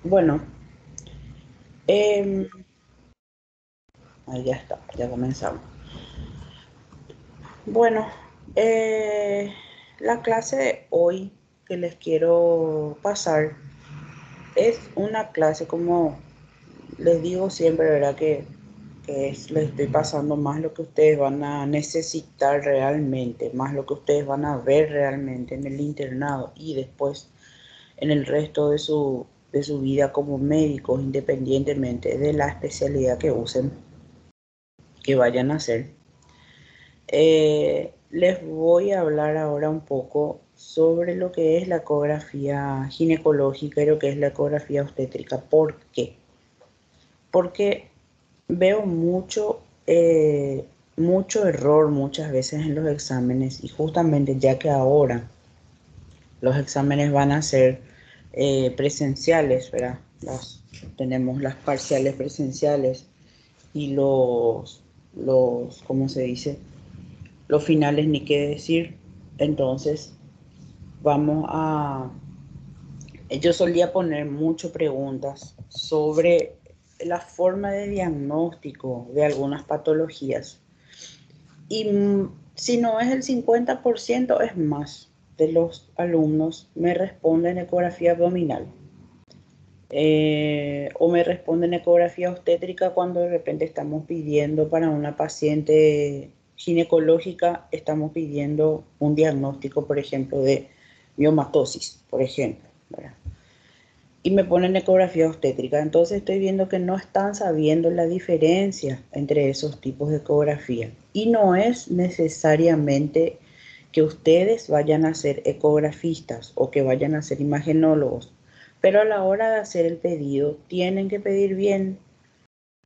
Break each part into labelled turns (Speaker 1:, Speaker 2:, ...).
Speaker 1: Bueno, em, ahí ya está, ya comenzamos. Bueno, eh, la clase de hoy que les quiero pasar es una clase, como les digo siempre, ¿verdad? Les estoy pasando más lo que ustedes van a necesitar realmente, más lo que ustedes van a ver realmente en el internado y después en el resto de su vida como médicos, independientemente de la especialidad que usen, que vayan a hacer. Les voy a hablar ahora un poco sobre lo que es la ecografía ginecológica y lo que es la ecografía obstétrica. ¿Por qué? Porque veo mucho error muchas veces en los exámenes y justamente ya que ahora los exámenes van a ser presenciales, ¿verdad? Tenemos las parciales presenciales y ¿cómo se dice? Los finales ni qué decir. Entonces, vamos a... Yo solía poner muchas preguntas sobre la forma de diagnóstico de algunas patologías. Y si no es el 50% es más de los alumnos me responden ecografía abdominal. O me responden ecografía obstétrica cuando de repente estamos pidiendo para una paciente ginecológica, estamos pidiendo un diagnóstico, por ejemplo, de miomatosis, por ejemplo, ¿verdad? Y me ponen ecografía obstétrica. Entonces estoy viendo que no están sabiendo la diferencia entre esos tipos de ecografía. Y no es necesariamente que ustedes vayan a ser ecografistas o que vayan a ser imagenólogos, pero a la hora de hacer el pedido tienen que pedir bien.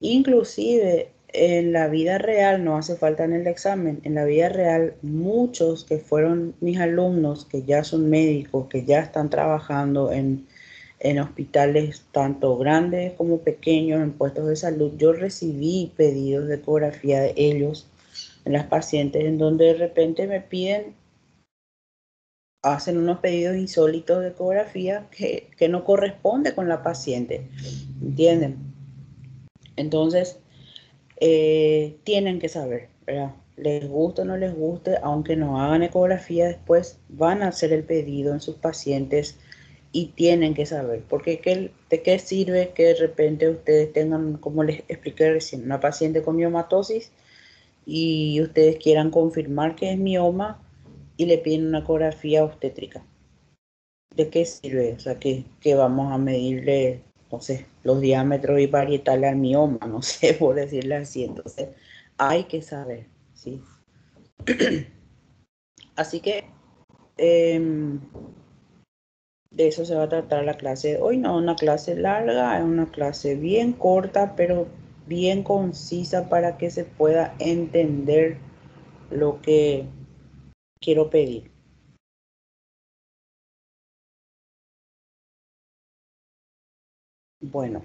Speaker 1: Inclusive en la vida real, no hace falta en el examen, en la vida real muchos que fueron mis alumnos, que ya son médicos, que ya están trabajando en hospitales tanto grandes como pequeños, en puestos de salud, yo recibí pedidos de ecografía de ellos en las pacientes, en donde de repente me piden, hacen unos pedidos insólitos de ecografía que no corresponde con la paciente, ¿entienden? Entonces, tienen que saber, ¿verdad? Les guste o no les guste, aunque no hagan ecografía después, van a hacer el pedido en sus pacientes y tienen que saber, porque ¿de qué sirve que de repente ustedes tengan, como les expliqué recién, una paciente con miomatosis y ustedes quieran confirmar que es mioma y le piden una ecografía obstétrica? ¿De qué sirve? O sea, que vamos a medirle, no sé, los diámetros y parietales al mioma, no sé, por decirle así. Entonces, hay que saber, ¿sí? Así que de eso se va a tratar la clase de hoy. No una clase larga, es una clase bien corta, pero bien concisa para que se pueda entender lo que quiero pedir. Bueno,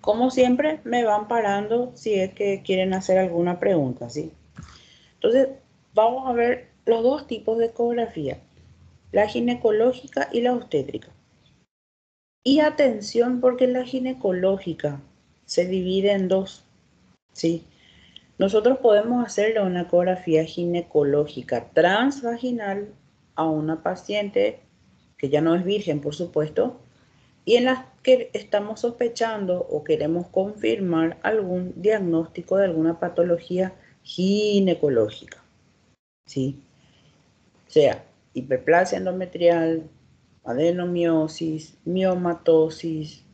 Speaker 1: como siempre, me van parando si es que quieren hacer alguna pregunta, ¿sí? Entonces, vamos a ver los dos tipos de ecografía, la ginecológica y la obstétrica. Y atención porque la ginecológica se divide en dos, ¿sí? Nosotros podemos hacerle una ecografía ginecológica transvaginal a una paciente que ya no es virgen, por supuesto, y en las que estamos sospechando o queremos confirmar algún diagnóstico de alguna patología ginecológica, ¿sí? Sea hiperplasia endometrial, adenomiosis, miomatosis,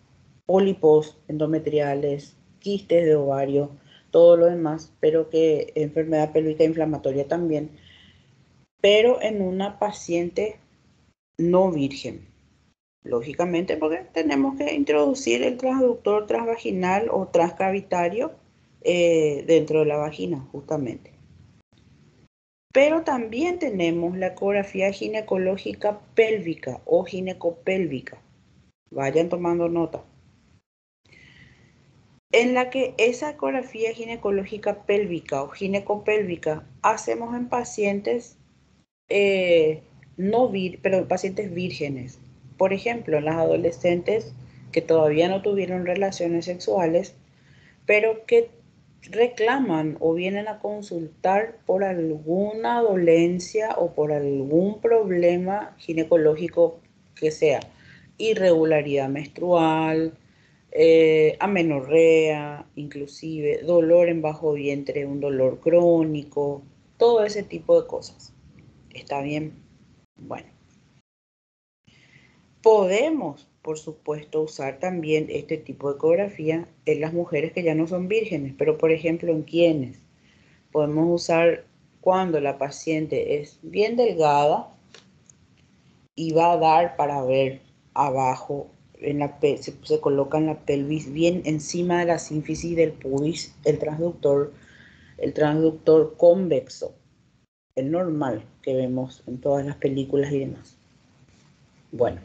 Speaker 1: pólipos endometriales, quistes de ovario, todo lo demás, pero que enfermedad pélvica inflamatoria también, pero en una paciente no virgen. Lógicamente, porque tenemos que introducir el transductor transvaginal o transcavitario dentro de la vagina, justamente. Pero también tenemos la ecografía ginecológica pélvica o ginecopélvica. Vayan tomando nota. En la que esa ecografía ginecológica pélvica o ginecopélvica hacemos en pacientes no vir, pero pacientes vírgenes. Por ejemplo, las adolescentes que todavía no tuvieron relaciones sexuales, pero que reclaman o vienen a consultar por alguna dolencia o por algún problema ginecológico que sea, irregularidad menstrual, amenorrea, inclusive dolor en bajo vientre, un dolor crónico, todo ese tipo de cosas. ¿Está bien? Bueno, podemos, por supuesto, usar también este tipo de ecografía en las mujeres que ya no son vírgenes, pero por ejemplo, ¿en quiénes? Podemos usar cuando la paciente es bien delgada y va a dar para ver abajo, se coloca en la pelvis, bien encima de la sínfisis del pubis, el transductor convexo, el normal que vemos en todas las películas y demás. Bueno,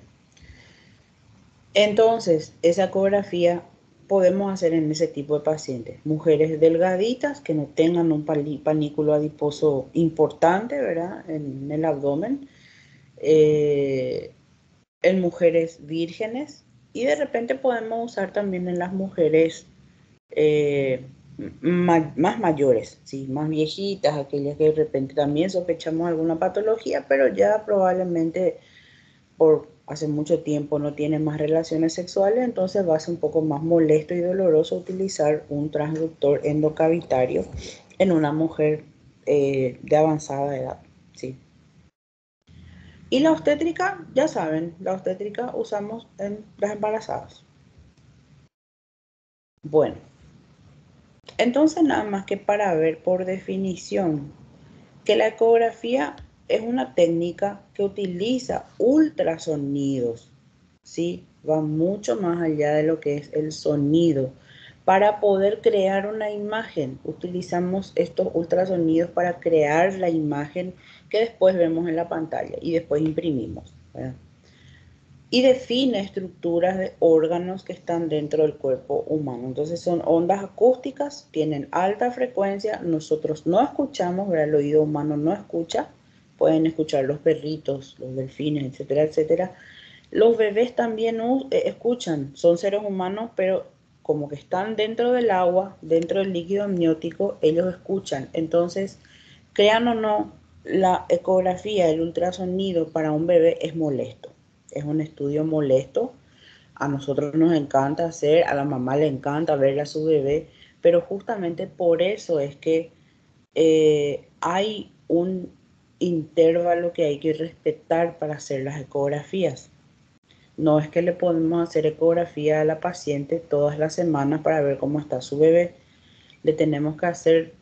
Speaker 1: entonces esa ecografía podemos hacer en ese tipo de pacientes, mujeres delgaditas que no tengan un panículo adiposo importante, ¿verdad? En el abdomen, en mujeres vírgenes, y de repente podemos usar también en las mujeres eh, más mayores, ¿sí? Más viejitas, aquellas que de repente también sospechamos alguna patología, pero ya probablemente por hace mucho tiempo no tienen más relaciones sexuales, entonces va a ser un poco más molesto y doloroso utilizar un transductor endocavitario en una mujer de avanzada edad, ¿sí? Y la obstétrica, ya saben, la obstétrica usamos en las embarazadas. Bueno, entonces nada más que para ver por definición que la ecografía es una técnica que utiliza ultrasonidos, ¿sí? Va mucho más allá de lo que es el sonido. Para poder crear una imagen, utilizamos estos ultrasonidos para crear la imagen que después vemos en la pantalla y después imprimimos, ¿verdad? Y define estructuras de órganos que están dentro del cuerpo humano. Entonces son ondas acústicas, tienen alta frecuencia, nosotros no escuchamos, ¿verdad? El oído humano no escucha, pueden escuchar los perritos, los delfines, etcétera, etcétera. Los bebés también escuchan, son seres humanos, pero como que están dentro del agua, dentro del líquido amniótico, ellos escuchan. Entonces, crean o no, la ecografía, el ultrasonido para un bebé es molesto. Es un estudio molesto. A nosotros nos encanta hacer, a la mamá le encanta verle a su bebé, pero justamente por eso es que hay un intervalo que hay que respetar para hacer las ecografías. No es que le podemos hacer ecografía a la paciente todas las semanas para ver cómo está su bebé. Le tenemos que hacer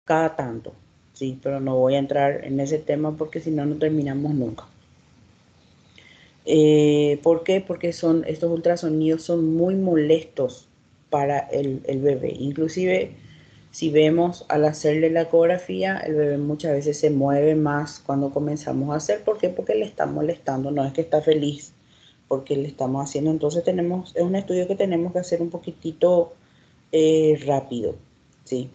Speaker 1: cada tanto, sí, pero no voy a entrar en ese tema porque si no, no terminamos nunca. ¿Por qué? Porque estos ultrasonidos son muy molestos para el bebé. Inclusive, si vemos al hacerle la ecografía, el bebé muchas veces se mueve más cuando comenzamos a hacer. ¿Por qué? Porque le está molestando, no es que está feliz porque le estamos haciendo. Entonces es un estudio que tenemos que hacer un poquitito rápido, ¿sí?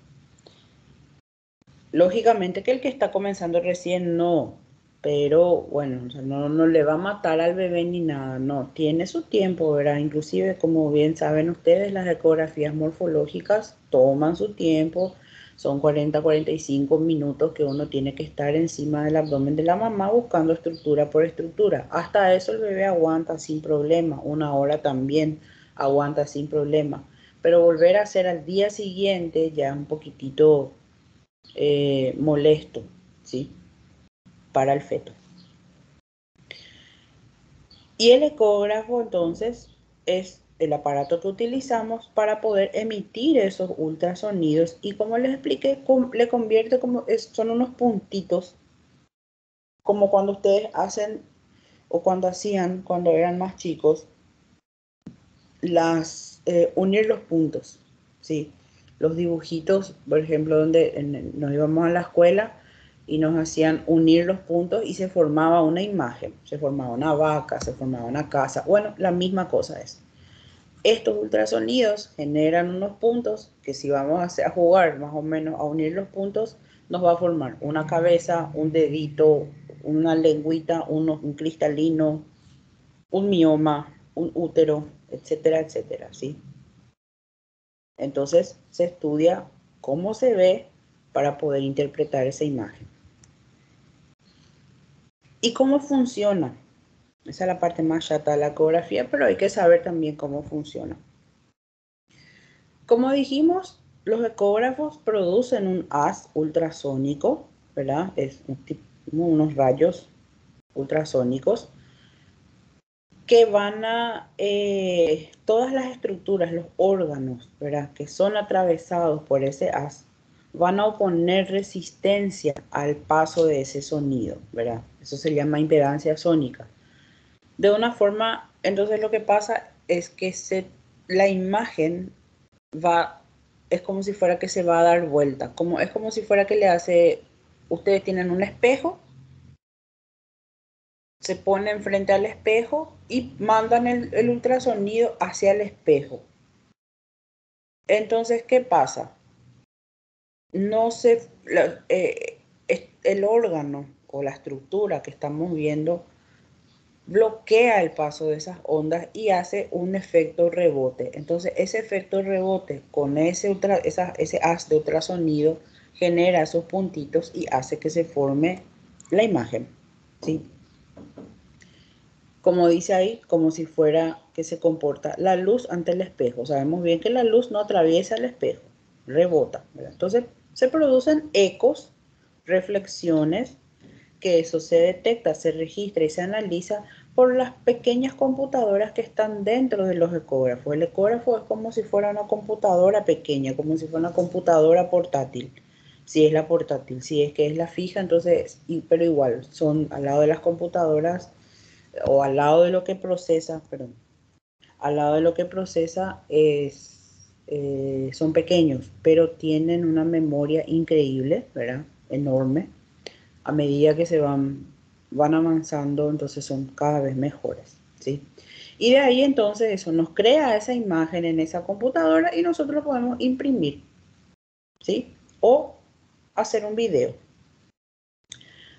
Speaker 1: Lógicamente que el que está comenzando recién no, pero bueno, o sea, no le va a matar al bebé ni nada, no, tiene su tiempo, ¿verdad? Inclusive, como bien saben ustedes, las ecografías morfológicas toman su tiempo, son 40-45 minutos que uno tiene que estar encima del abdomen de la mamá buscando estructura por estructura. Hasta eso el bebé aguanta sin problema, una hora también aguanta sin problema, pero volver a hacer al día siguiente ya es un poquitito molesto, ¿sí? Para el feto. Y el ecógrafo entonces es el aparato que utilizamos para poder emitir esos ultrasonidos y como les expliqué, le convierte son unos puntitos, como cuando ustedes hacen o cuando hacían cuando eran más chicos, unir los puntos, ¿sí? Los dibujitos, por ejemplo, donde nos íbamos a la escuela y nos hacían unir los puntos y se formaba una imagen, se formaba una vaca, se formaba una casa, bueno, la misma cosa es. Estos ultrasonidos generan unos puntos que si vamos a jugar más o menos a unir los puntos, nos va a formar una cabeza, un dedito, una lengüita, un cristalino, un mioma, un útero, etcétera, etcétera, ¿sí? Entonces se estudia cómo se ve para poder interpretar esa imagen. ¿Y cómo funciona? Esa es la parte más chata de la ecografía, pero hay que saber también cómo funciona. Como dijimos, los ecógrafos producen un haz ultrasónico, ¿verdad? Es unos rayos ultrasónicos que van a todas las estructuras, los órganos, ¿verdad? Que son atravesados por ese haz, van a oponer resistencia al paso de ese sonido, ¿verdad? Eso se llama impedancia sónica. De una forma, entonces lo que pasa es que la imagen es como si fuera que se va a dar vuelta, es como si fuera que ustedes tienen un espejo, se ponen frente al espejo y mandan el ultrasonido hacia el espejo. Entonces, ¿qué pasa? No se, el órgano o la estructura que estamos viendo bloquea el paso de esas ondas y hace un efecto rebote. Entonces, ese efecto rebote con ese haz de ultrasonido genera esos puntitos y hace que se forme la imagen, ¿sí? Como dice ahí, como si fuera que se comporta la luz ante el espejo. Sabemos bien que la luz no atraviesa el espejo, rebota, ¿verdad? Entonces, se producen ecos, reflexiones, que eso se detecta, se registra y se analiza por las pequeñas computadoras que están dentro de los ecógrafos. El ecógrafo es como si fuera una computadora pequeña, como si fuera una computadora portátil. Si es la portátil, si es que es la fija, entonces, pero igual, son al lado de las computadoras o al lado de lo que procesa, perdón, al lado de lo que procesa son pequeños, pero tienen una memoria increíble, ¿verdad? Enorme. A medida que van avanzando, entonces son cada vez mejores, ¿sí? Y de ahí entonces eso nos crea esa imagen en esa computadora y nosotros podemos imprimir, ¿sí? O hacer un video.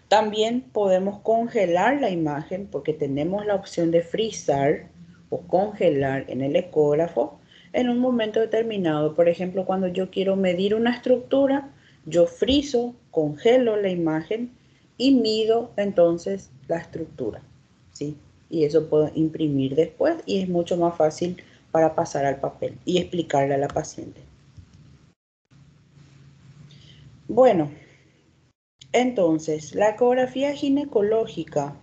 Speaker 1: También podemos congelar la imagen porque tenemos la opción de frizar o congelar en el ecógrafo en un momento determinado. Por ejemplo, cuando yo quiero medir una estructura, yo frizo, congelo la imagen y mido entonces la estructura, ¿sí? Y eso puedo imprimir después y es mucho más fácil para pasar al papel y explicarle a la paciente. Bueno, entonces, la ecografía ginecológica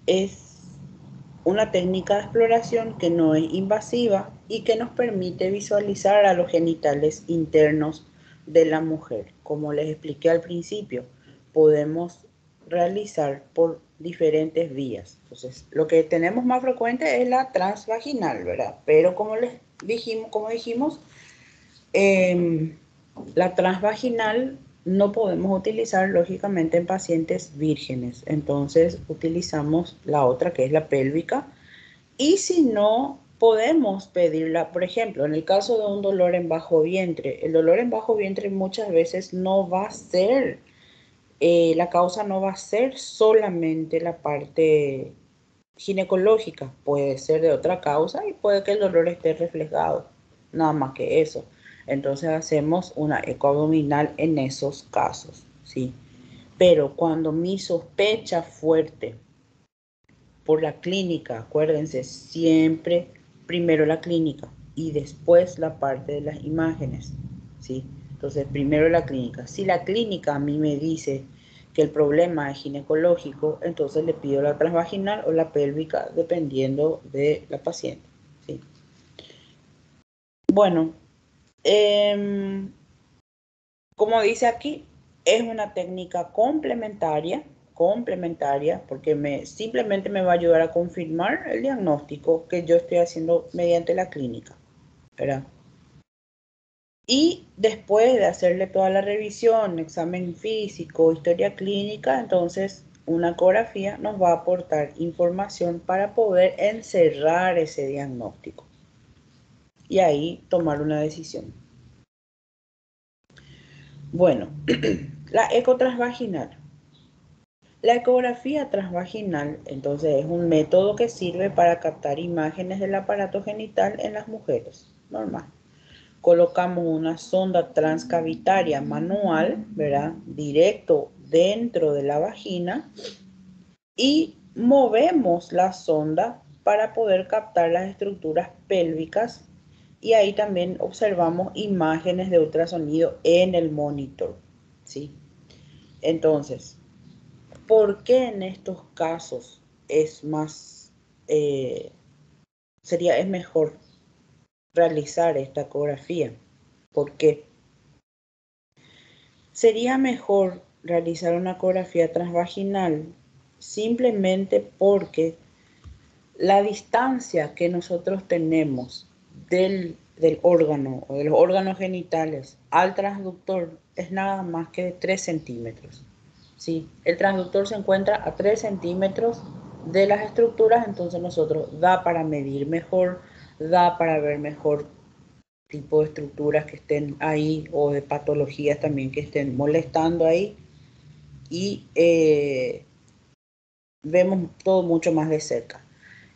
Speaker 1: es una técnica de exploración que no es invasiva y que nos permite visualizar a los genitales internos de la mujer. Como les expliqué al principio, podemos realizar por diferentes vías. Entonces, lo que tenemos más frecuente es la transvaginal, ¿verdad? Pero como dijimos, la transvaginal no podemos utilizar lógicamente en pacientes vírgenes, entonces utilizamos la otra que es la pélvica y si no podemos pedirla, por ejemplo, en el caso de un dolor en bajo vientre, el dolor en bajo vientre muchas veces no va a ser, la causa no va a ser solamente la parte ginecológica, puede ser de otra causa y puede que el dolor esté reflejado, nada más que eso. Entonces hacemos una ecoabdominal en esos casos, ¿sí? Pero cuando mi sospecha fuerte por la clínica, acuérdense, siempre primero la clínica y después la parte de las imágenes, ¿sí? Entonces, primero la clínica. Si la clínica a mí me dice que el problema es ginecológico, entonces le pido la transvaginal o la pélvica, dependiendo de la paciente, ¿sí? Bueno, como dice aquí, es una técnica complementaria, porque simplemente me va a ayudar a confirmar el diagnóstico que yo estoy haciendo mediante la clínica, ¿verdad? Y después de hacerle toda la revisión, examen físico, historia clínica, entonces una ecografía nos va a aportar información para poder encerrar ese diagnóstico y ahí tomar una decisión. Bueno, la ecotransvaginal. La ecografía transvaginal, entonces, es un método que sirve para captar imágenes del aparato genital en las mujeres. Normal. Colocamos una sonda transcavitaria manual, ¿verdad? Directo dentro de la vagina y movemos la sonda para poder captar las estructuras pélvicas y ahí también observamos imágenes de ultrasonido en el monitor, ¿sí? Entonces, ¿por qué en estos casos es más, es mejor realizar esta ecografía? ¿Por qué? Sería mejor realizar una ecografía transvaginal simplemente porque la distancia que nosotros tenemos del órgano o de los órganos genitales al transductor es nada más que de 3 centímetros. ¿Sí? El transductor se encuentra a 3 centímetros de las estructuras, entonces nosotros da para medir mejor, da para ver mejor tipo de estructuras que estén ahí o de patologías también que estén molestando ahí y vemos todo mucho más de cerca.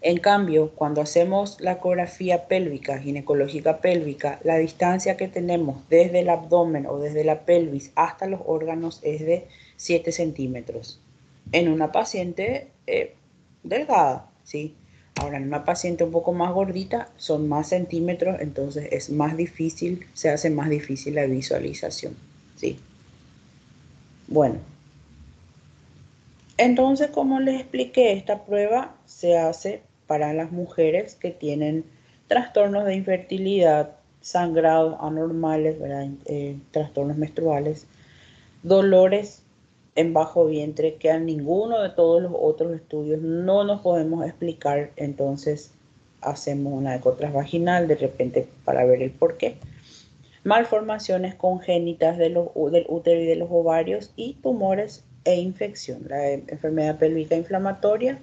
Speaker 1: En cambio, cuando hacemos la ecografía pélvica, ginecológica pélvica, la distancia que tenemos desde el abdomen o desde la pelvis hasta los órganos es de 7 centímetros. En una paciente delgada, ¿sí? Ahora, en una paciente un poco más gordita son más centímetros, entonces es más difícil, se hace más difícil la visualización, ¿sí? Bueno. Entonces, como les expliqué, esta prueba se hace para las mujeres que tienen trastornos de infertilidad, sangrados anormales, trastornos menstruales, dolores en bajo vientre que a ninguno de todos los otros estudios no nos podemos explicar. Entonces, hacemos una eco transvaginal de repente para ver el porqué. Malformaciones congénitas del útero y de los ovarios y tumores e infección. La enfermedad pélvica inflamatoria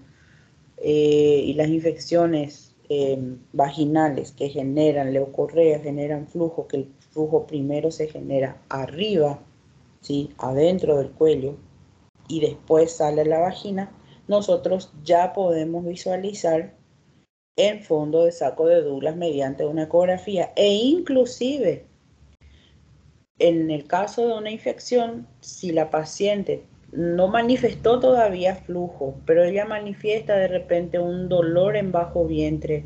Speaker 1: y las infecciones vaginales que generan leucorrea, generan flujo, que el flujo primero se genera arriba, ¿sí? Adentro del cuello y después sale a la vagina, nosotros ya podemos visualizar en fondo de saco de Douglas mediante una ecografía e inclusive en el caso de una infección, si la paciente no manifestó todavía flujo, pero ella manifiesta de repente un dolor en bajo vientre,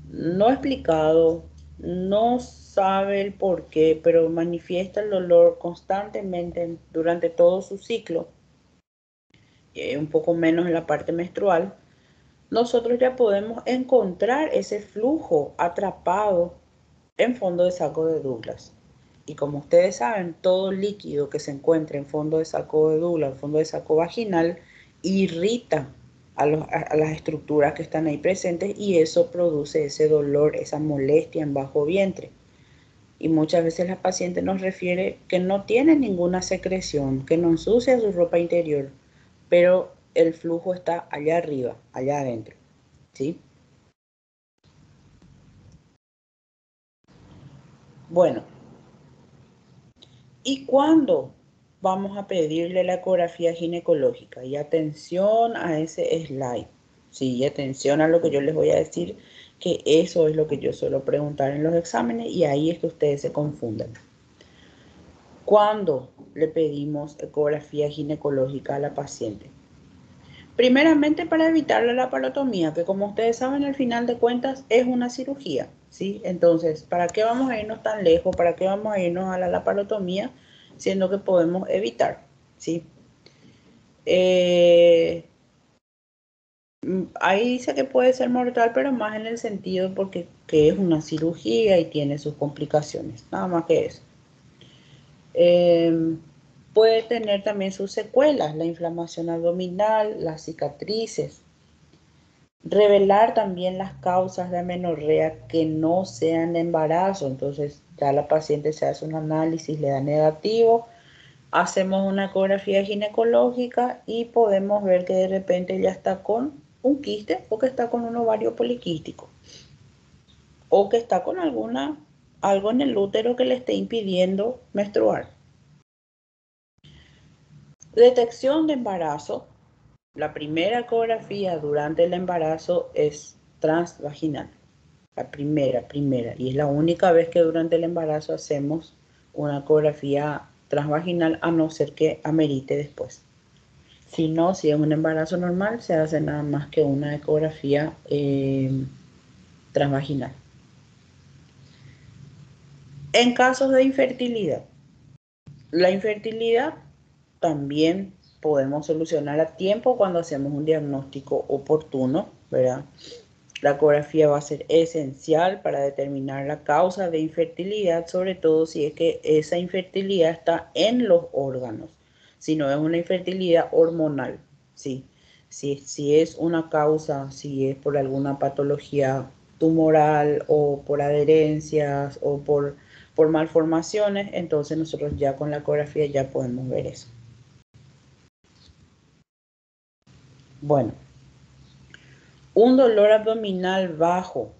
Speaker 1: no explicado, no sabe el por qué, pero manifiesta el dolor constantemente durante todo su ciclo, un poco menos en la parte menstrual, nosotros ya podemos encontrar ese flujo atrapado en fondo de saco de Douglas. Y como ustedes saben, todo líquido que se encuentra en fondo de saco de Douglas, en fondo de saco vaginal, irrita a las estructuras que están ahí presentes y eso produce ese dolor, esa molestia en bajo vientre. Y muchas veces la paciente nos refiere que no tiene ninguna secreción, que no ensucia su ropa interior, pero el flujo está allá arriba, allá adentro, ¿sí? Bueno, ¿y cuándo vamos a pedirle la ecografía ginecológica? Y atención a ese slide, sí, y atención a lo que yo les voy a decir, que eso es lo que yo suelo preguntar en los exámenes y ahí es que ustedes se confunden. ¿Cuándo le pedimos ecografía ginecológica a la paciente? Primeramente para evitar la laparotomía, que como ustedes saben, al final de cuentas es una cirugía, ¿sí? Entonces, ¿para qué vamos a irnos tan lejos? ¿Para qué vamos a irnos a la laparotomía? Siendo que podemos evitar, ¿sí? Ahí dice que puede ser mortal, pero más en el sentido porque que es una cirugía y tiene sus complicaciones, nada más que eso. Puede tener también sus secuelas, la inflamación abdominal, las cicatrices. Revelar también las causas de amenorrea que no sean de embarazo. Entonces ya la paciente se hace un análisis, le da negativo, hacemos una ecografía ginecológica y podemos ver que de repente ya está con un quiste o que está con un ovario poliquístico o que está con algo en el útero que le esté impidiendo menstruar. Detección de embarazo. La primera ecografía durante el embarazo es transvaginal. La primera. Y es la única vez que durante el embarazo hacemos una ecografía transvaginal, a no ser que amerite después. Si no, si es un embarazo normal, se hace nada más que una ecografía transvaginal. En casos de infertilidad, la infertilidad también podemos solucionar a tiempo cuando hacemos un diagnóstico oportuno, ¿verdad? La ecografía va a ser esencial para determinar la causa de infertilidad, sobre todo si es que esa infertilidad está en los órganos, si no es una infertilidad hormonal, ¿sí? Si es una causa, si es por alguna patología tumoral o por adherencias o por malformaciones, entonces nosotros ya con la ecografía ya podemos ver eso. Bueno, un dolor abdominal bajo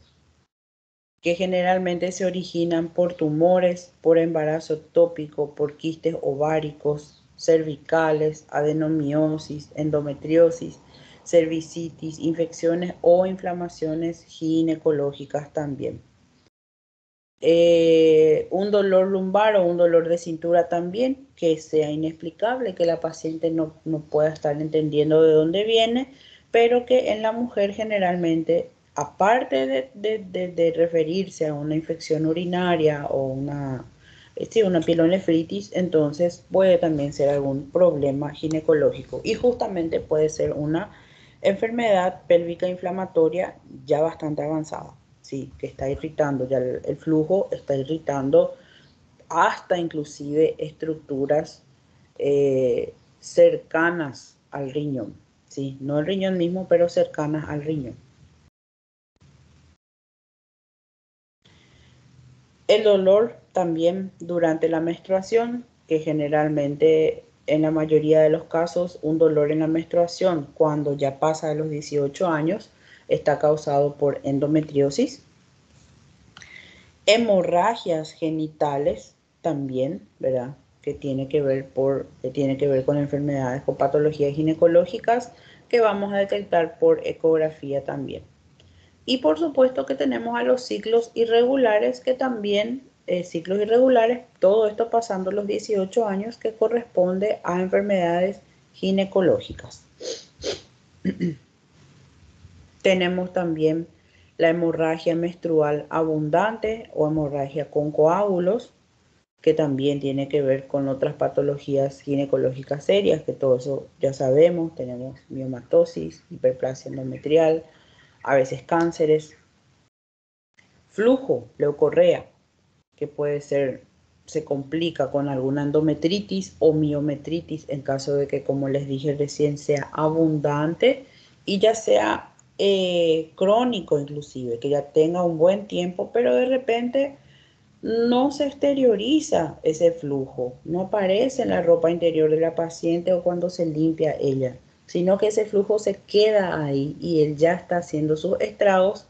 Speaker 1: que generalmente se originan por tumores, por embarazo ectópico, por quistes ováricos, cervicales, adenomiosis, endometriosis, cervicitis, infecciones o inflamaciones ginecológicas también. Un dolor lumbar o un dolor de cintura también, que sea inexplicable, que la paciente no pueda estar entendiendo de dónde viene, pero que en la mujer generalmente, aparte de referirse a una infección urinaria o una pielonefritis, entonces puede también ser algún problema ginecológico y justamente puede ser una enfermedad pélvica inflamatoria ya bastante avanzada. Sí, que está irritando, ya el flujo está irritando hasta inclusive estructuras cercanas al riñón, ¿sí? No el riñón mismo, pero cercanas al riñón. El dolor también durante la menstruación, que generalmente en la mayoría de los casos un dolor en la menstruación cuando ya pasa de los 18 años está causado por endometriosis. Hemorragias genitales también, ¿verdad? Que tiene que ver con enfermedades o patologías ginecológicas que vamos a detectar por ecografía también. Y por supuesto que tenemos a los ciclos irregulares, que también, ciclos irregulares, todo esto pasando los 18 años, que corresponde a enfermedades ginecológicas. Tenemos también la hemorragia menstrual abundante o hemorragia con coágulos, que también tiene que ver con otras patologías ginecológicas serias, que todo eso ya sabemos. Tenemos miomatosis, hiperplasia endometrial, a veces cánceres. Flujo, leucorrea, que puede ser, se complica con alguna endometritis o miometritis en caso de que, como les dije recién, sea abundante y ya sea crónico inclusive, que ya tenga un buen tiempo, pero de repente no se exterioriza ese flujo, no aparece en la ropa interior de la paciente o cuando se limpia ella, sino que ese flujo se queda ahí y él ya está haciendo sus estragos,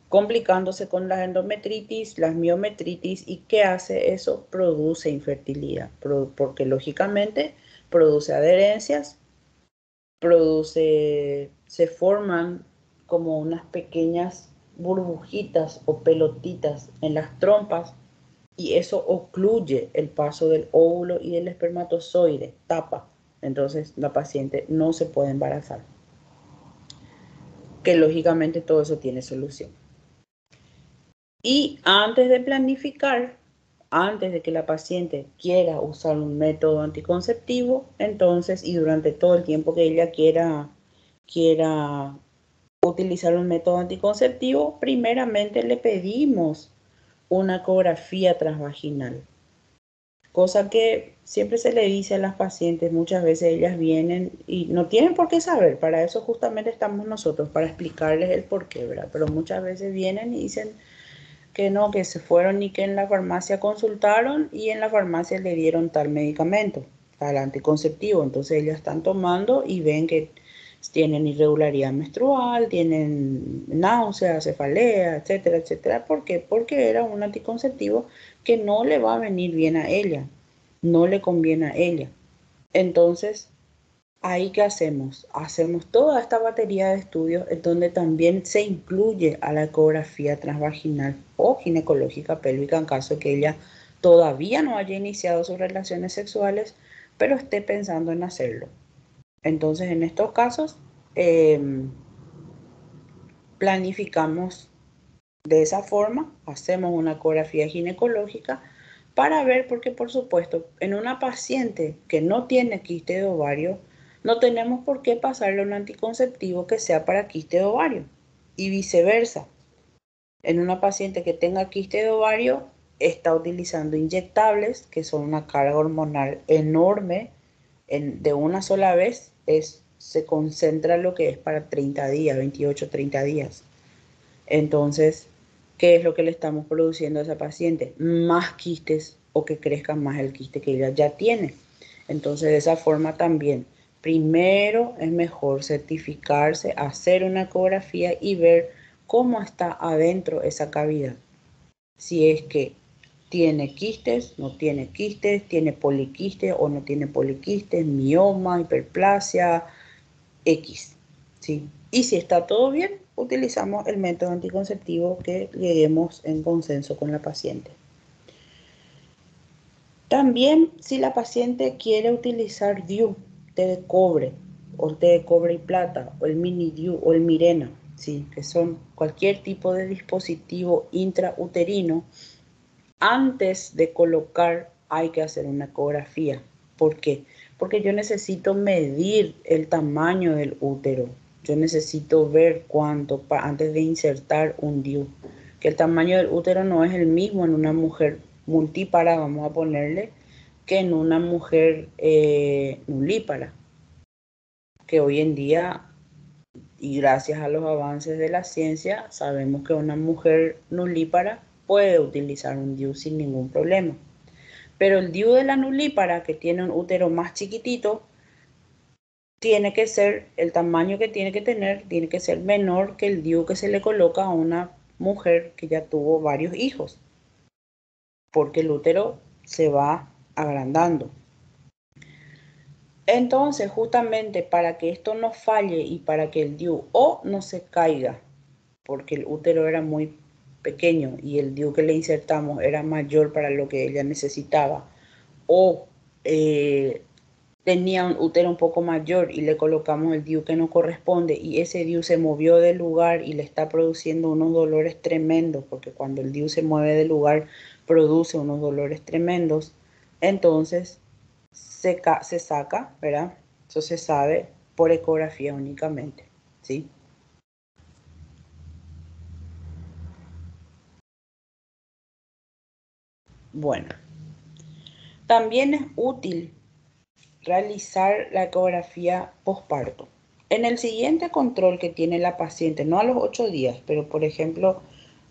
Speaker 1: complicándose con las endometritis, las miometritis. ¿Y qué hace eso? Produce infertilidad, porque lógicamente produce adherencias, se forman como unas pequeñas burbujitas o pelotitas en las trompas y eso ocluye el paso del óvulo y del espermatozoide, tapa. Entonces la paciente no se puede embarazar, que lógicamente todo eso tiene solución. Y antes de planificar, antes de que la paciente quiera usar un método anticonceptivo, entonces, y durante todo el tiempo que ella quiera utilizar un método anticonceptivo, primeramente le pedimos una ecografía transvaginal, cosa que siempre se le dice a las pacientes. Muchas veces ellas vienen y no tienen por qué saber, para eso justamente estamos nosotros, para explicarles el por qué, ¿verdad? Pero muchas veces vienen y dicen que no, que se fueron y que en la farmacia consultaron y en la farmacia le dieron tal medicamento, tal anticonceptivo. Entonces ellas están tomando y ven que tienen irregularidad menstrual, tienen náuseas, cefalea, etcétera, etcétera. ¿Por qué? Porque era un anticonceptivo que no le va a venir bien a ella, no le conviene a ella. Entonces, Ahí, ¿qué hacemos? Hacemos toda esta batería de estudios en donde también se incluye a la ecografía transvaginal o ginecológica pélvica en caso de que ella todavía no haya iniciado sus relaciones sexuales, pero esté pensando en hacerlo. Entonces, en estos casos, planificamos de esa forma, hacemos una ecografía ginecológica para ver, porque por supuesto, en una paciente que no tiene quiste de ovario, no tenemos por qué pasarle un anticonceptivo que sea para quiste de ovario y viceversa. En una paciente que tenga quiste de ovario, está utilizando inyectables, que son una carga hormonal enorme, de una sola vez, se concentra lo que es para 30 días, 28, 30 días. Entonces, ¿qué es lo que le estamos produciendo a esa paciente? Más quistes o que crezca más el quiste que ella ya tiene. Entonces, de esa forma también, primero es mejor certificarse, hacer una ecografía y ver cómo está adentro esa cavidad. Si es que tiene quistes, no tiene quistes, tiene poliquistes o no tiene poliquistes, mioma, hiperplasia, X, ¿sí? Y si está todo bien, utilizamos el método anticonceptivo que lleguemos en consenso con la paciente. También, si la paciente quiere utilizar DIU, té de cobre, o té de cobre y plata, o el mini DIU, o el Mirena, ¿sí? Que son cualquier tipo de dispositivo intrauterino, antes de colocar hay que hacer una ecografía. ¿Por qué? Porque yo necesito medir el tamaño del útero. Yo necesito ver cuánto antes de insertar un DIU. Que el tamaño del útero no es el mismo en una mujer multípara, vamos a ponerle, que en una mujer nulípara. Que hoy en día, y gracias a los avances de la ciencia, sabemos que una mujer nulípara puede utilizar un DIU sin ningún problema. Pero el DIU de la nulípara, que tiene un útero más chiquitito, tiene que ser, el tamaño que tiene que tener, tiene que ser menor que el DIU que se le coloca a una mujer que ya tuvo varios hijos, porque el útero se va agrandando. Entonces, justamente para que esto no falle y para que el DIU o no se caiga, porque el útero era muy pequeño y el DIU que le insertamos era mayor para lo que ella necesitaba, o tenía un útero un poco mayor y le colocamos el DIU que no corresponde y ese DIU se movió del lugar y le está produciendo unos dolores tremendos, porque cuando el DIU se mueve del lugar produce unos dolores tremendos, entonces se saca, ¿verdad? Eso se sabe por ecografía únicamente, ¿sí? Bueno, también es útil realizar la ecografía posparto. En el siguiente control que tiene la paciente, no a los 8 días, pero por ejemplo,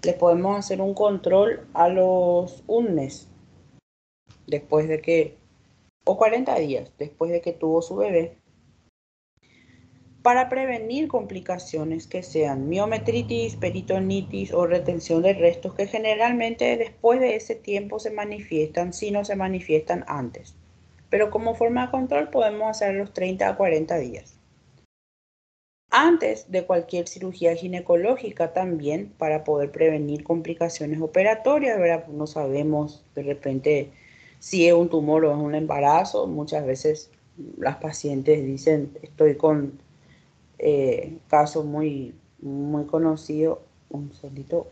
Speaker 1: le podemos hacer un control a los un mes, después de que, o 40 días después de que tuvo su bebé, para prevenir complicaciones que sean miometritis, peritonitis o retención de restos, que generalmente después de ese tiempo se manifiestan, si no se manifiestan antes. Pero como forma de control podemos hacer los 30 a 40 días. Antes de cualquier cirugía ginecológica también, para poder prevenir complicaciones operatorias, ¿verdad? No sabemos de repente si es un tumor o es un embarazo. Muchas veces las pacientes dicen, estoy con caso muy, muy conocido. Un segundito.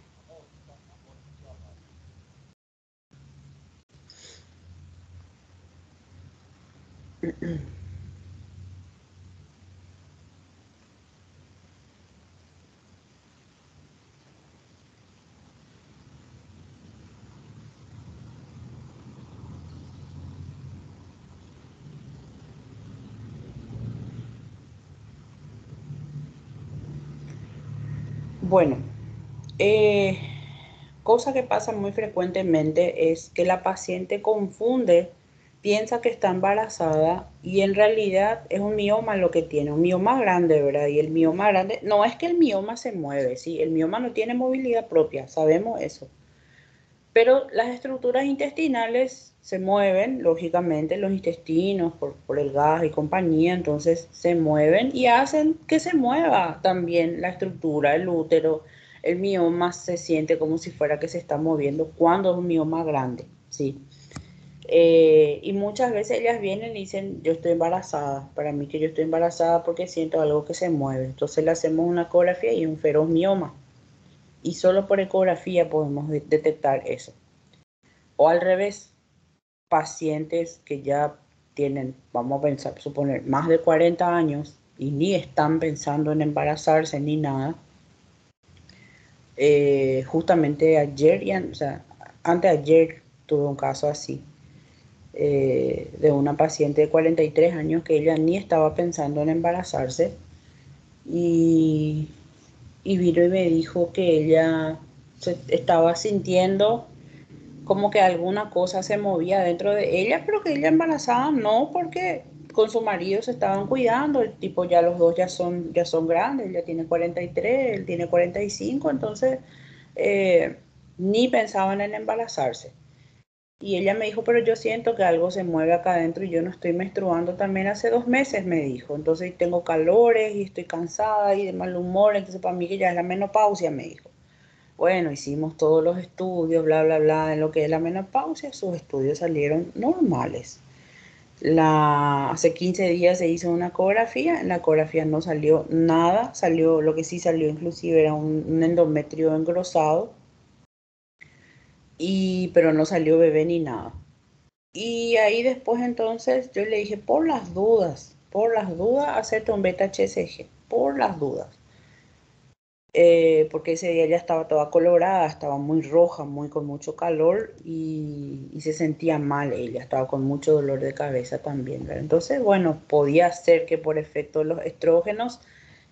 Speaker 1: Bueno, eh, cosa que pasa muy frecuentemente es que la paciente confunde, piensa que está embarazada y en realidad es un mioma lo que tiene, un mioma grande, ¿verdad? Y el mioma grande, no es que el mioma se mueve, ¿sí? El mioma no tiene movilidad propia, sabemos eso. Pero las estructuras intestinales se mueven, lógicamente, los intestinos por el gas y compañía, entonces se mueven y hacen que se mueva también la estructura, el útero. El mioma se siente como si fuera que se está moviendo cuando es un mioma grande, ¿sí? Y muchas veces ellas vienen y dicen, yo estoy embarazada, para mí que yo estoy embarazada porque siento algo que se mueve. Entonces le hacemos una ecografía y un feroz mioma. Y solo por ecografía podemos detectar eso. O al revés, pacientes que ya tienen, vamos a pensar, suponer, más de 40 años y ni están pensando en embarazarse ni nada. Justamente ayer, o sea, anteayer tuve un caso así, de una paciente de 43 años que ella ni estaba pensando en embarazarse y, y vino y me dijo que ella se estaba sintiendo como que alguna cosa se movía dentro de ella, pero que ella embarazada no, porque con su marido se estaban cuidando, el tipo ya los dos ya son grandes, ella tiene 43, él tiene 45, entonces eh, ni pensaban en embarazarse. Y ella me dijo, pero yo siento que algo se mueve acá adentro y yo no estoy menstruando también hace 2 meses, me dijo. Entonces tengo calores y estoy cansada y de mal humor, entonces para mí que ya es la menopausia, me dijo. Bueno, hicimos todos los estudios, bla, bla, bla, en lo que es la menopausia, sus estudios salieron normales. Hace 15 días se hizo una ecografía, en la ecografía no salió nada, salió, lo que sí salió inclusive era un endometrio engrosado, pero no salió bebé ni nada. Y ahí después entonces yo le dije, por las dudas, hacerte un beta HCG, por las dudas. Porque ese día ya estaba toda colorada, estaba muy roja, muy con mucho calor y se sentía mal ella, estaba con mucho dolor de cabeza también, ¿verdad? Entonces, bueno, podía ser que por efecto de los estrógenos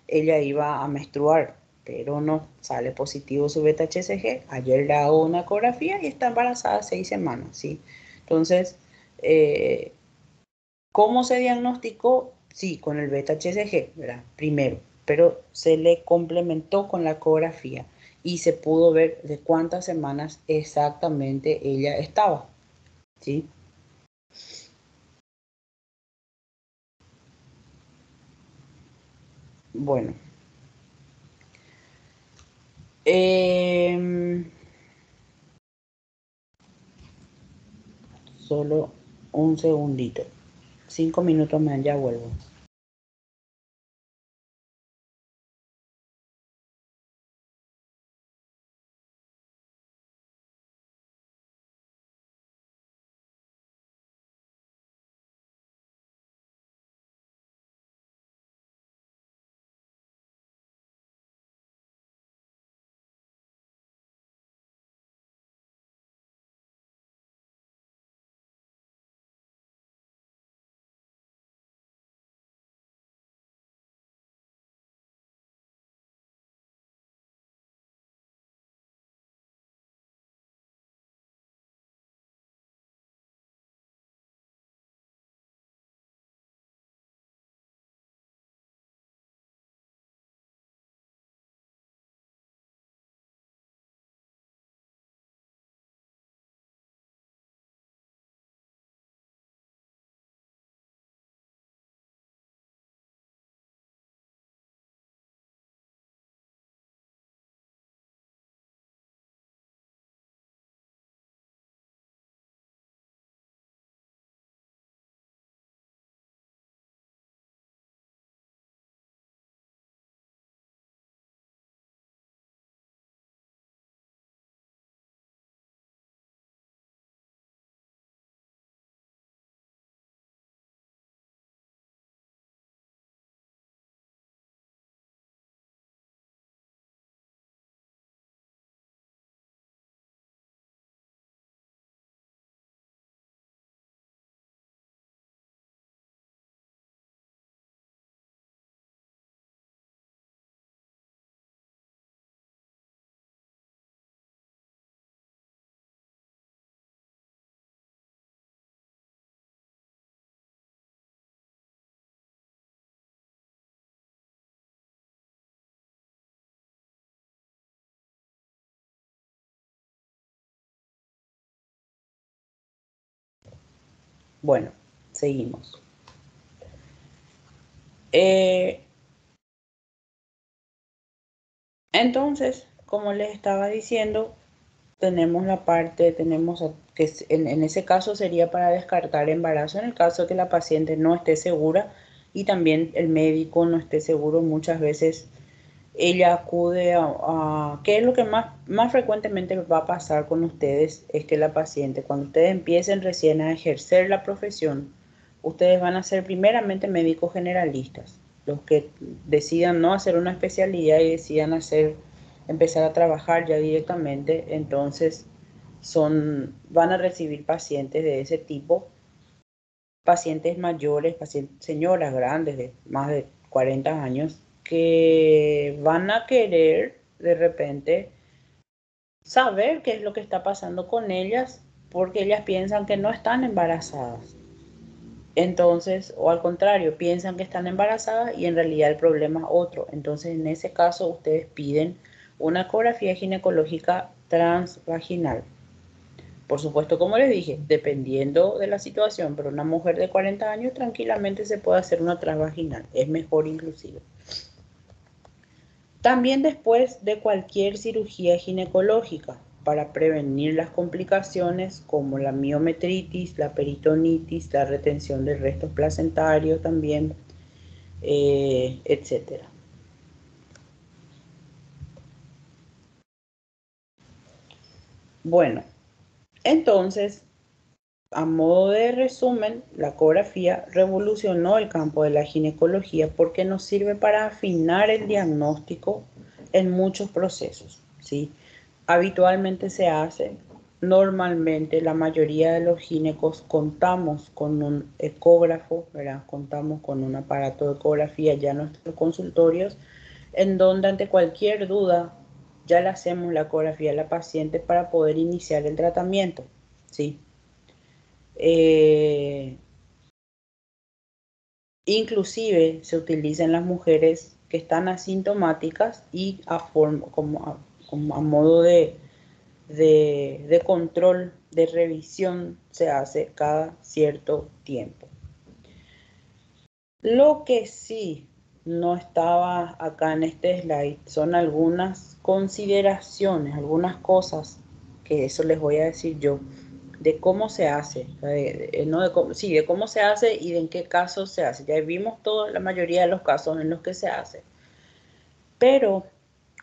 Speaker 1: ella iba a menstruar, pero no, sale positivo su beta HCG. Ayer le hago una ecografía y está embarazada 6 semanas, ¿sí? Entonces, eh, ¿cómo se diagnosticó? Sí, con el beta-HCG, ¿verdad? Primero, pero se le complementó con la ecografía y se pudo ver de cuántas semanas exactamente ella estaba, ¿sí? Bueno, em, solo un segundito. 5 minutos más, ya vuelvo. Bueno, seguimos. Entonces, como les estaba diciendo, tenemos la parte, que en ese caso sería para descartar embarazo, en el caso de que la paciente no esté segura y también el médico no esté seguro. Muchas veces ella acude ¿qué es lo que más frecuentemente va a pasar con ustedes? Es que la paciente, cuando ustedes empiecen recién a ejercer la profesión, ustedes van a ser primeramente médicos generalistas. Los que decidan no hacer una especialidad y decidan empezar a trabajar ya directamente, entonces van a recibir pacientes de ese tipo, pacientes mayores, señoras grandes de más de 40 años, que van a querer de repente saber qué es lo que está pasando con ellas, porque ellas piensan que no están embarazadas. Entonces, o al contrario, piensan que están embarazadas y en realidad el problema es otro. Entonces, en ese caso, ustedes piden una ecografía ginecológica transvaginal. Por supuesto, como les dije, dependiendo de la situación, pero una mujer de 40 años tranquilamente se puede hacer una transvaginal, es mejor inclusive. También después de cualquier cirugía ginecológica para prevenir las complicaciones como la miometritis, la peritonitis, la retención de restos placentarios también, etc. Bueno, entonces, a modo de resumen, la ecografía revolucionó el campo de la ginecología porque nos sirve para afinar el diagnóstico en muchos procesos, ¿sí? Habitualmente se hace, normalmente la mayoría de los ginecos contamos con un ecógrafo, ¿verdad? Contamos con un aparato de ecografía ya en nuestros consultorios, en donde ante cualquier duda ya le hacemos la ecografía a la paciente para poder iniciar el tratamiento, ¿sí? Eh, Inclusive se utiliza en las mujeres que están asintomáticas y como a modo de control, de revisión, se hace cada cierto tiempo. Lo que sí no estaba acá en este slide son algunas consideraciones, algunas cosas que eso les voy a decir yo, de cómo se hace, no de cómo se hace y de en qué casos se hace. Ya vimos la mayoría de los casos en los que se hace. Pero,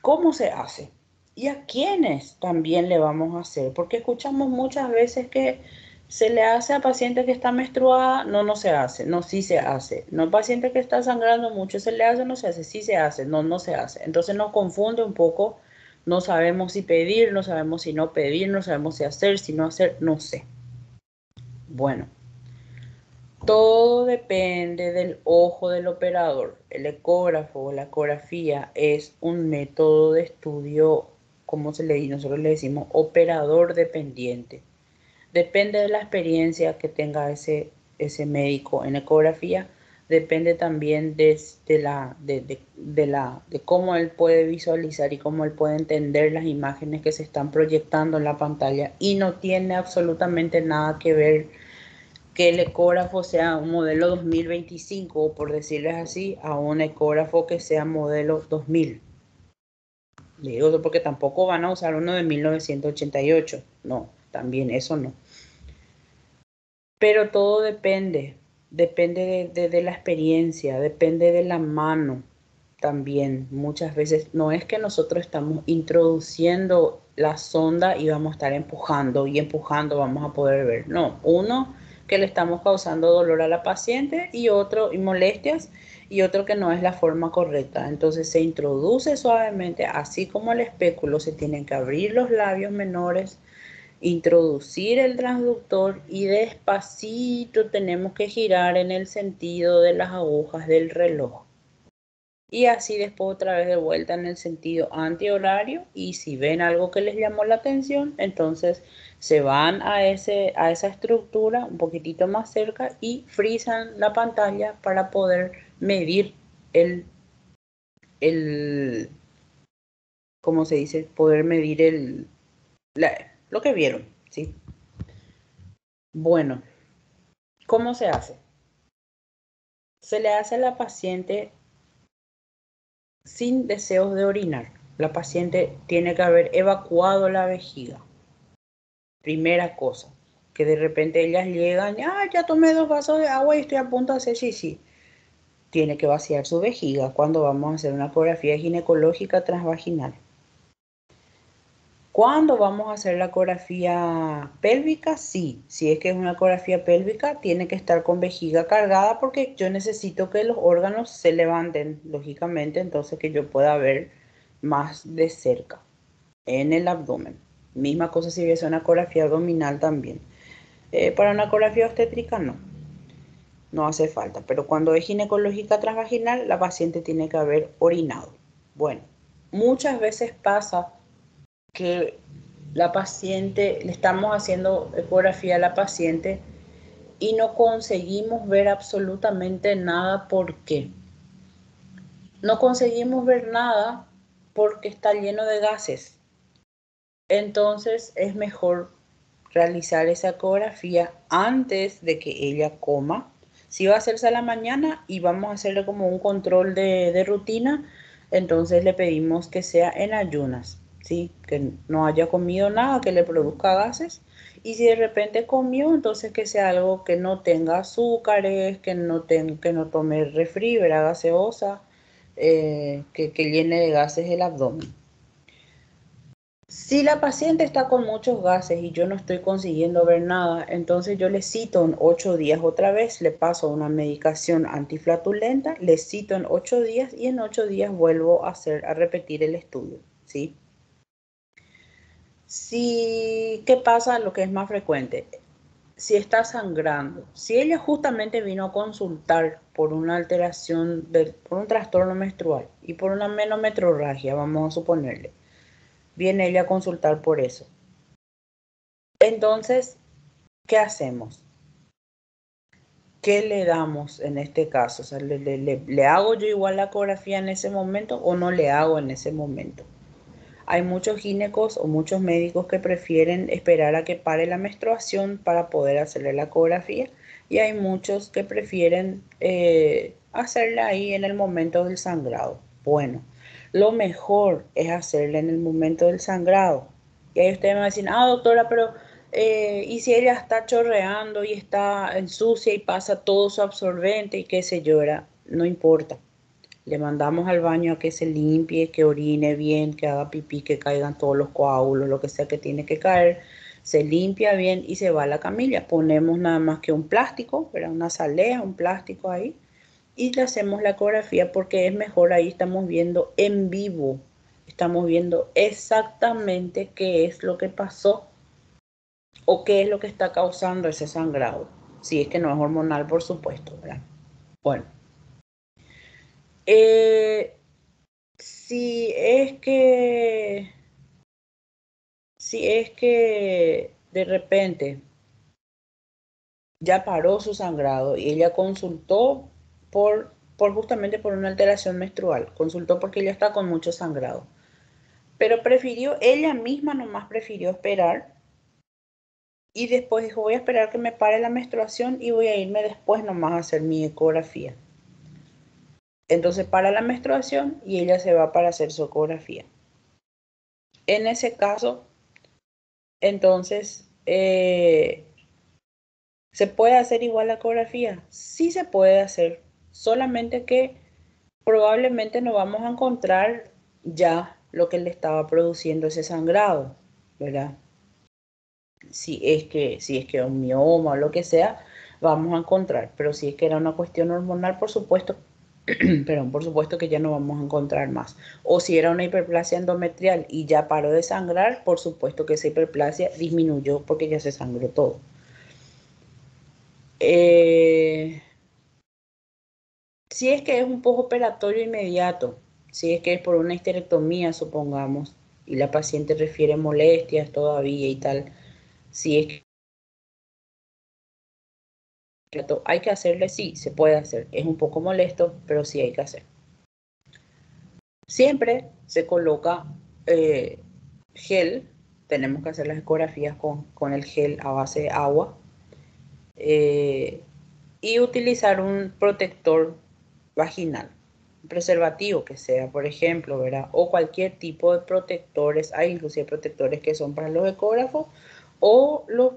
Speaker 1: ¿cómo se hace? ¿Y a quiénes también le vamos a hacer? Porque escuchamos muchas veces que se le hace a paciente que está menstruada, no, no se hace, no, sí se hace. No, paciente que está sangrando mucho, se le hace, no se hace, sí se hace, no, no se hace. Entonces nos confunde un poco, no sabemos si pedir, no sabemos si no pedir, no sabemos si hacer, si no hacer, no sé. Bueno, todo depende del ojo del operador. El ecógrafo o la ecografía es un método de estudio, como se le dice, nosotros le decimos operador dependiente. Depende de la experiencia que tenga ese médico en ecografía, depende también de cómo él puede visualizar y cómo él puede entender las imágenes que se están proyectando en la pantalla, y no tiene absolutamente nada que ver que el ecógrafo sea un modelo 2025, por decirles así, a un ecógrafo que sea modelo 2000. Le digo eso porque tampoco van a usar uno de 1988. No, también eso no. Pero todo depende de la experiencia, depende de la mano también. Muchas veces no es que nosotros estamos introduciendo la sonda y vamos a estar empujando y empujando vamos a poder ver. No, uno que le estamos causando dolor a la paciente y otro y molestias, y otro que no es la forma correcta. Entonces se introduce suavemente, así como el espéculo, se tienen que abrir los labios menores, introducir el transductor y despacito tenemos que girar en el sentido de las agujas del reloj. Y así después otra vez de vuelta en el sentido antihorario, y si ven algo que les llamó la atención, entonces se van a esa estructura un poquitito más cerca y frisan la pantalla para poder medir el, el ¿cómo se dice? Poder medir lo que vieron, ¿sí? Bueno. ¿Cómo se hace? Se le hace a la paciente sin deseos de orinar. La paciente tiene que haber evacuado la vejiga. Primera cosa, que de repente ellas llegan, ya tomé 2 vasos de agua y estoy a punto de hacer xixi. Tiene que vaciar su vejiga cuando vamos a hacer una ecografía ginecológica transvaginal. ¿Cuándo vamos a hacer la ecografía pélvica? Sí, si es que es una ecografía pélvica, tiene que estar con vejiga cargada porque yo necesito que los órganos se levanten, lógicamente, entonces que yo pueda ver más de cerca en el abdomen. Misma cosa si hubiese una ecografía abdominal también. Para una ecografía obstétrica no hace falta, pero cuando es ginecológica transvaginal, la paciente tiene que haber orinado. Bueno, muchas veces pasa que la paciente, le estamos haciendo ecografía a la paciente y no conseguimos ver absolutamente nada. ¿Por qué? No conseguimos ver nada porque está lleno de gases. Entonces es mejor realizar esa ecografía antes de que ella coma. Si va a hacerse a la mañana y vamos a hacerle como un control de rutina, entonces le pedimos que sea en ayunas, ¿sí? Que no haya comido nada que le produzca gases. Y si de repente comió, entonces que sea algo que no tenga azúcares, que no tome refri, ¿verdad? Gaseosa, que llene de gases el abdomen. Si la paciente está con muchos gases y yo no estoy consiguiendo ver nada, entonces yo le cito en 8 días otra vez, le paso una medicación antiflatulenta, le cito en 8 días y en 8 días vuelvo a repetir el estudio, ¿sí? ¿Qué pasa? Lo que es más frecuente, si está sangrando, si ella justamente vino a consultar por una alteración, por un trastorno menstrual y por una menometrorragia, vamos a suponerle, viene ella a consultar por eso. Entonces, ¿qué hacemos? ¿Qué le damos en este caso? O sea, ¿le hago yo igual la ecografía en ese momento o no le hago en ese momento? Hay muchos ginecos o muchos médicos que prefieren esperar a que pare la menstruación para poder hacerle la ecografía y hay muchos que prefieren hacerla ahí en el momento del sangrado. Bueno, lo mejor es hacerla en el momento del sangrado. Y ahí ustedes me van a decir, doctora, pero ¿y si ella está chorreando y está sucia y pasa todo su absorbente y qué sé yo? No importa. Le mandamos al baño a que se limpie, que orine bien, que haga pipí, que caigan todos los coágulos, lo que sea que tiene que caer. Se limpia bien y se va a la camilla. Ponemos nada más que un plástico, ¿verdad? Una salea, un plástico ahí. Y le hacemos la ecografía porque es mejor, ahí estamos viendo en vivo. Estamos viendo exactamente qué es lo que pasó o qué es lo que está causando ese sangrado. Si es que no es hormonal, por supuesto, ¿verdad? Bueno. Eh, Si es que, si es que de repente ya paró su sangrado y ella consultó justamente por una alteración menstrual, consultó porque ella está con mucho sangrado, pero ella misma nomás prefirió esperar y después dijo, voy a esperar que me pare la menstruación y voy a irme después nomás a hacer mi ecografía. Entonces para la menstruación y ella se va para hacer su ecografía. En ese caso, entonces, ¿se puede hacer igual la ecografía? Sí se puede hacer, solamente que probablemente no vamos a encontrar ya lo que le estaba produciendo ese sangrado, ¿verdad? Si es que un mioma o lo que sea, vamos a encontrar, pero si es que era una cuestión hormonal, por supuesto, perdón, por supuesto que ya no vamos a encontrar más. O si era una hiperplasia endometrial y ya paró de sangrar, por supuesto que esa hiperplasia disminuyó porque ya se sangró todo. Eh, Si es que es un postoperatorio inmediato, si es que es por una histerectomía, supongamos, y la paciente refiere molestias todavía y tal, si es que hay que hacerle, sí, se puede hacer. Es un poco molesto, pero sí hay que hacer. Siempre se coloca gel, tenemos que hacer las ecografías con el gel a base de agua. y utilizar un protector vaginal, un preservativo que sea, por ejemplo, ¿verdad? O cualquier tipo de protectores, hay inclusive protectores que son para los ecógrafos o los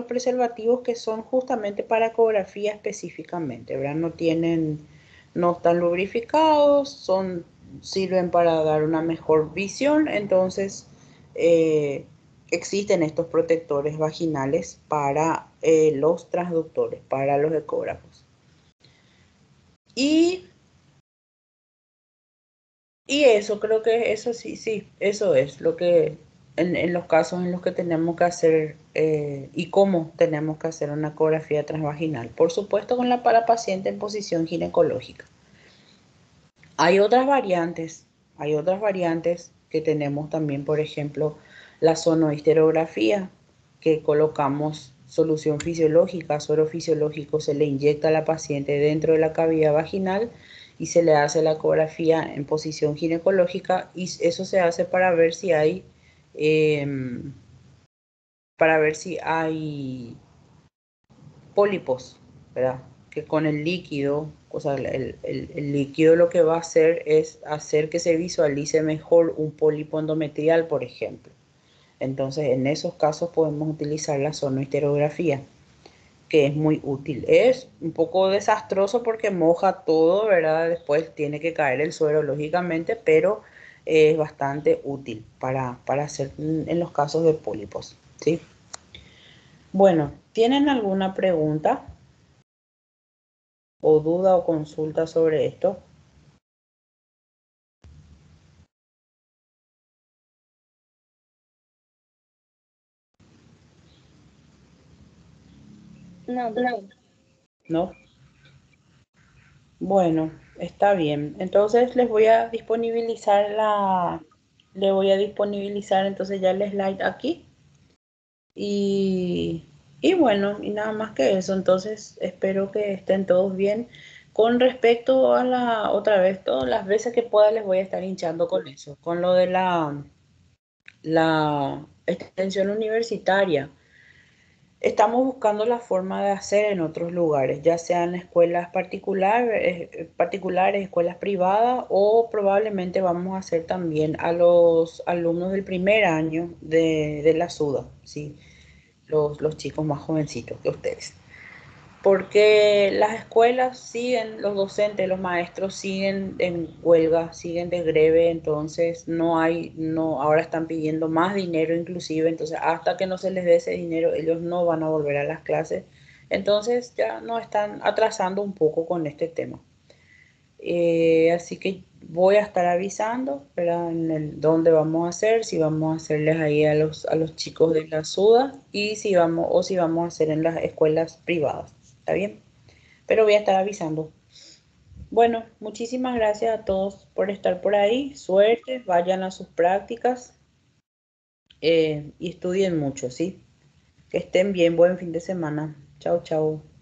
Speaker 1: preservativos que son justamente para ecografía específicamente, ¿verdad? No están lubrificados, sirven para dar una mejor visión, entonces eh, existen estos protectores vaginales para los transductores, para los ecógrafos. Y, y eso, creo que eso sí, sí, eso es lo que en los casos en los que tenemos que hacer y cómo tenemos que hacer una ecografía transvaginal. Por supuesto, con la para paciente en posición ginecológica. Hay otras variantes, hay otras variantes que tenemos también, por ejemplo, la sonohisterografía, que colocamos solución fisiológica, suero fisiológico, se le inyecta a la paciente dentro de la cavidad vaginal y se le hace la ecografía en posición ginecológica y eso se hace em, para ver si hay pólipos, ¿verdad? Que con el líquido, o sea, el líquido lo que va a hacer es hacer que se visualice mejor un pólipo endometrial, por ejemplo. Entonces, en esos casos podemos utilizar la sonohisterografía, que es muy útil. Es un poco desastroso porque moja todo, ¿verdad? Después tiene que caer el suero, lógicamente, pero es bastante útil para hacer en los casos de pólipos, ¿sí? Bueno, ¿tienen alguna pregunta o duda o consulta sobre esto?
Speaker 2: No, doctor.
Speaker 1: ¿No? Bueno, está bien. Entonces le voy a disponibilizar entonces ya el slide aquí y, y bueno, y nada más que eso. Entonces espero que estén todos bien. Con respecto a otra vez, todas las veces que pueda les voy a estar hinchando con eso, con lo de la extensión universitaria. Estamos buscando la forma de hacer en otros lugares, ya sean escuelas particulares, escuelas privadas o probablemente vamos a hacer también a los alumnos del primer año de la SUDA, ¿sí? Los chicos más jovencitos que ustedes. Porque las escuelas siguen, los docentes, los maestros siguen en huelga, siguen de greve, entonces ahora están pidiendo más dinero inclusive, entonces hasta que no se les dé ese dinero, ellos no van a volver a las clases. Entonces ya nos están atrasando un poco con este tema. Así que voy a estar avisando, ¿verdad? Dónde vamos a hacer, si vamos a hacerles ahí a los chicos de la SUDA y si vamos a hacer en las escuelas privadas. ¿Está bien? Pero voy a estar avisando. Bueno, muchísimas gracias a todos por estar por ahí. Suerte, vayan a sus prácticas y estudien mucho, ¿sí? Que estén bien, buen fin de semana. Chao, chao.